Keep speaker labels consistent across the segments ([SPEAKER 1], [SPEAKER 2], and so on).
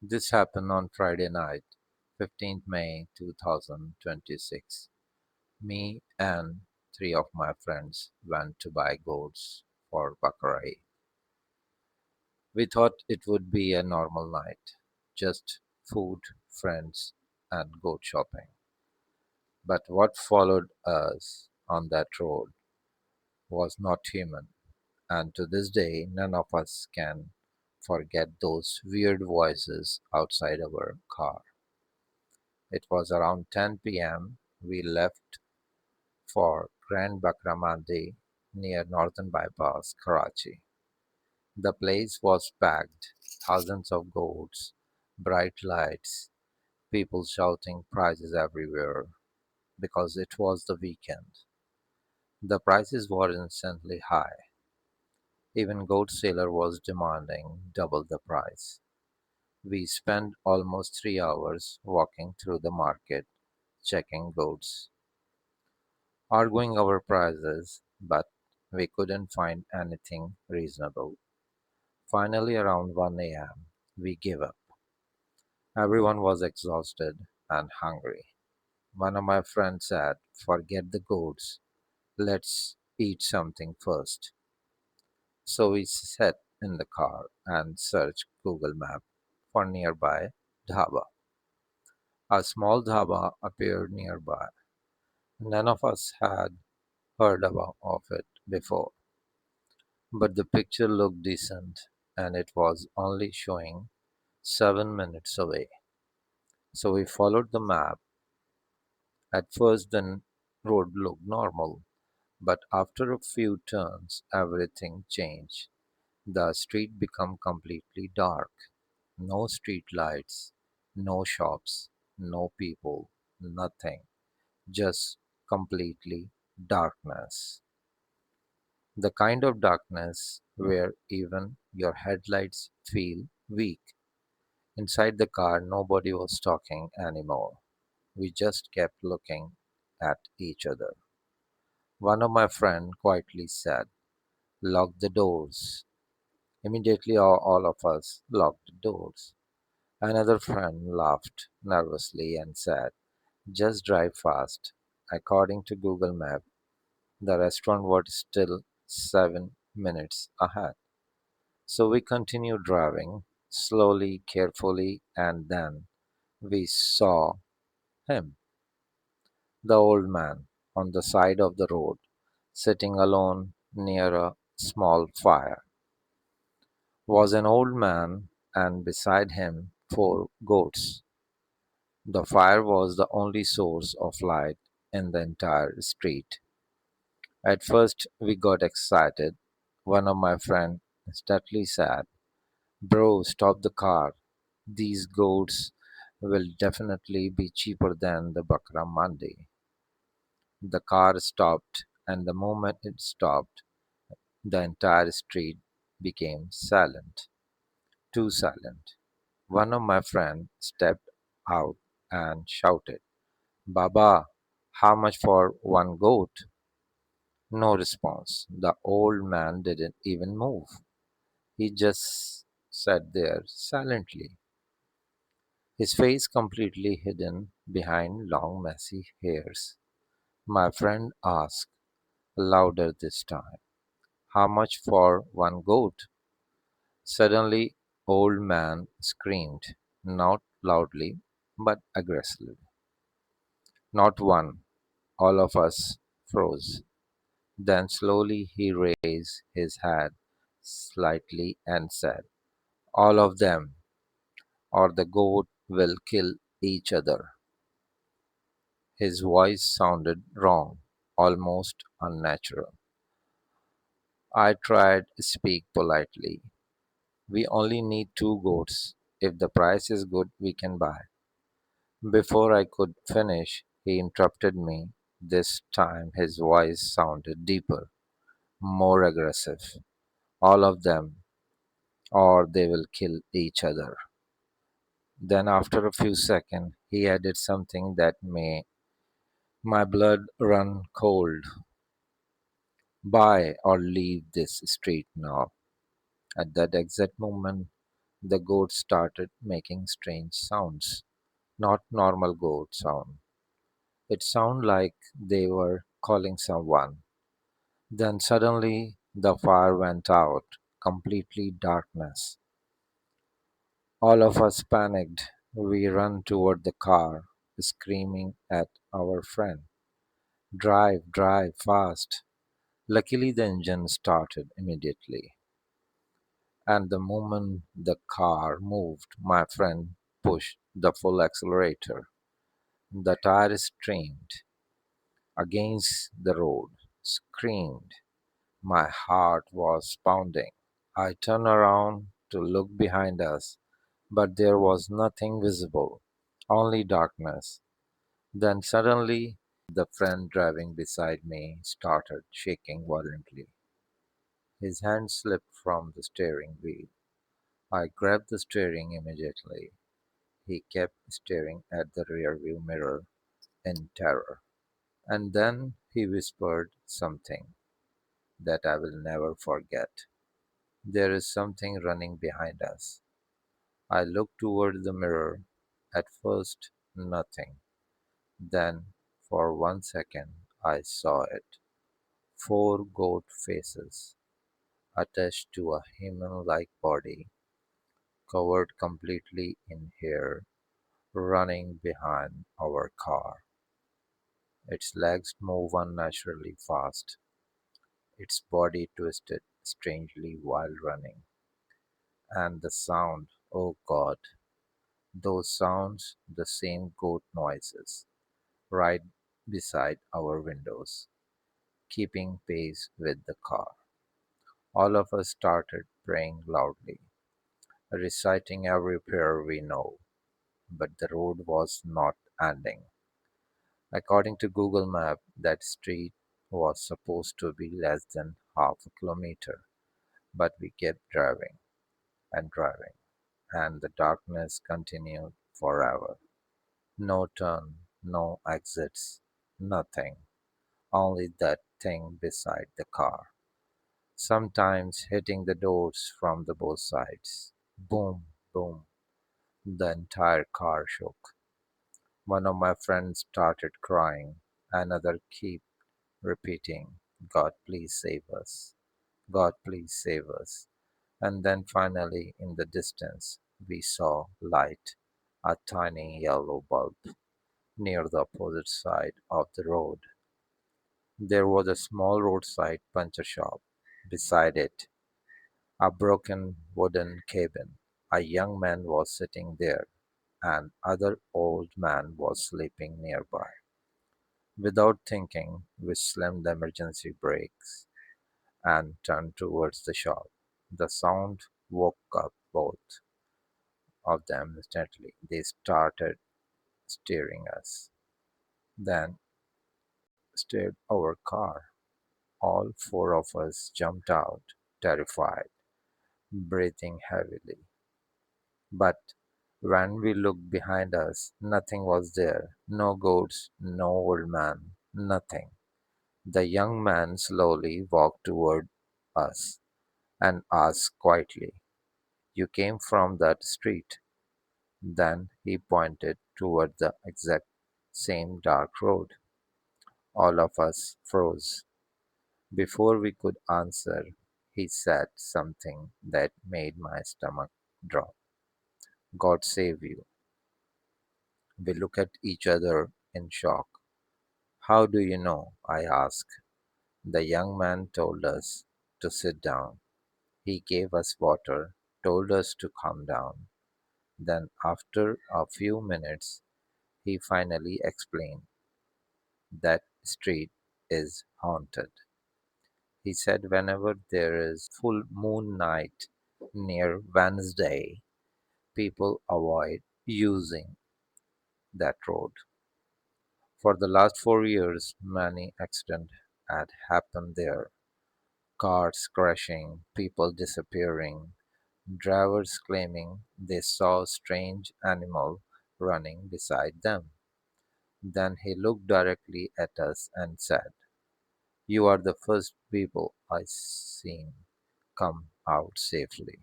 [SPEAKER 1] This happened on Friday night, 15th May 2026. Me and three of my friends went to buy goats for Bakra Eid. We thought it would be a normal night, just food, friends, and goat shopping. But what followed us on that road was not human, and to this day, none of us can forget those weird voices outside our car. It was around 10 p.m. We left for Grand Bakra Mandi near Northern Bypass, Karachi. The place was packed, thousands of goats, bright lights, people shouting prices everywhere because it was the weekend. The prices were insanely high. Even goat seller was demanding double the price. We spent almost 3 hours walking through the market, checking goats, arguing over prices, but we couldn't find anything reasonable. Finally, around 1 a.m., we gave up. Everyone was exhausted and hungry. One of my friends said, "Forget the goats, let's eat something first." So we sat in the car and searched Google Map for nearby dhaba. A small dhaba appeared nearby. None of us had heard of it before, but the picture looked decent and it was only showing 7 minutes away. So we followed the map. At first, the road looked normal, but after a few turns, everything changed. The street became completely dark. No street lights, no shops, no people, nothing. Just completely darkness. The kind of darkness where even your headlights feel weak. Inside the car, nobody was talking anymore. We just kept looking at each other. One of my friends quietly said, "Lock the doors." Immediately, all of us locked the doors. Another friend laughed nervously and said, "Just drive fast." According to Google Map, the restaurant was still 7 minutes ahead. So we continued driving, slowly, carefully, and then we saw him, the old man, on the side of the road, sitting alone near a small fire. Was an old man, and beside him four goats. The fire was the only source of light in the entire street. At first we got excited. One of my friends instantly said, "Bro, stop the car. These goats will definitely be cheaper than the Bakra Mandi." The car stopped, and the moment it stopped, the entire street became silent. Too silent. One of my friends stepped out and shouted, "Baba, how much for one goat?" No response. The old man didn't even move. He just sat there silently, his face completely hidden behind long messy hairs. My friend asked, louder this time, "How much for one goat?" Suddenly, old man screamed, not loudly, but aggressively. "Not one." All of us froze. Then slowly he raised his head slightly and said, "All of them, or the goat will kill each other." His voice sounded wrong, almost unnatural. I tried to speak politely. "We only need two goats. If the price is good, we can buy." Before I could finish, he interrupted me. This time his voice sounded deeper, more aggressive. "All of them, or they will kill each other." Then, after a few seconds, he added something that made my blood run cold. "Buy or leave this street now." At that exact moment, the goats started making strange sounds. Not normal goat sound. It sounded like they were calling someone. Then suddenly the fire went out, completely darkness. All of us panicked. We ran toward the car, screaming at our friend, drive, drive, fast. Luckily, the engine started immediately, and the moment the car moved, my friend pushed the full accelerator. The tire streamed against the road, screamed. My heart was pounding. I turned around to look behind us, but there was nothing visible, only darkness. Then suddenly, the friend driving beside me started shaking violently. His hand slipped from the steering wheel. I grabbed the steering immediately. He kept staring at the rearview mirror in terror. And then he whispered something that I will never forget. There is something running behind us. I looked toward the mirror. At first, nothing. Then, for 1 second, I saw it. Four goat faces, attached to a human like body, covered completely in hair, running behind our car. Its legs moved unnaturally fast, its body twisted strangely while running. And the sound, oh God, those sounds, the same goat noises, right beside our windows, keeping pace with the car. All of us started praying loudly, reciting every prayer we know, but the road was not ending. According to Google Map, that street was supposed to be less than half a kilometer, but we kept driving and driving, and the darkness continued forever. No turn, no exits, nothing, only that thing beside the car, sometimes hitting the doors from the both sides. Boom, boom, the entire car shook. One of my friends started crying, another kept repeating, God, please save us. God, please save us. And then finally, in the distance, we saw light, a tiny yellow bulb, near the opposite side of the road. There was a small roadside puncture shop. Beside it, a broken wooden cabin. A young man was sitting there, and other old man was sleeping nearby. Without thinking, we slammed the emergency brakes and turned towards the shop. The sound woke up both of them instantly. They started staring us, then stared our car. All four of us jumped out, terrified, breathing heavily. But when we looked behind us, nothing was there. No goats, no old man, nothing. The young man slowly walked toward us and asked quietly, You came from that street? Then he pointed toward the exact same dark road. All of us froze. Before we could answer, he said something that made my stomach drop. God save you. We looked at each other in shock. How do you know? I asked. The young man told us to sit down. He gave us water, told us to calm down. Then, after a few minutes, he finally explained that street is haunted. He said whenever there is full moon night near Wednesday, people avoid using that road. For the last 4 years, many accidents had happened there. Cars crashing, people disappearing, drivers claiming they saw a strange animal running beside them. Then he looked directly at us and said, You are the first people I seen come out safely.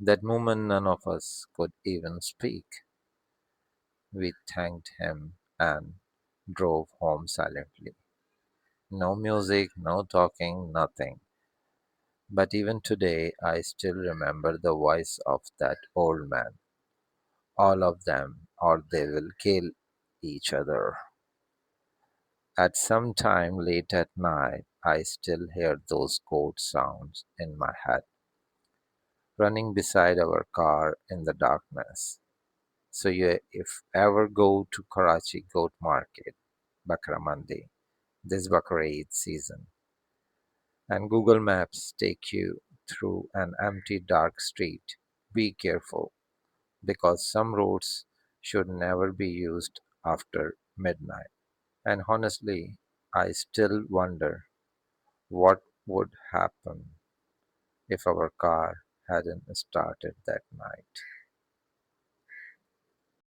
[SPEAKER 1] That moment none of us could even speak. We thanked him and drove home silently. No music, no talking, nothing. But even today, I still remember the voice of that old man. All of them, or they will kill each other. At some time late at night, I still hear those goat sounds in my head, running beside our car in the darkness. So, if ever go to Karachi Goat Market, Bakra Mandi, this Bakra Eid season, and Google Maps take you through an empty dark street, be careful because some roads should never be used after midnight. And honestly, I still wonder what would happen if our car hadn't started that night.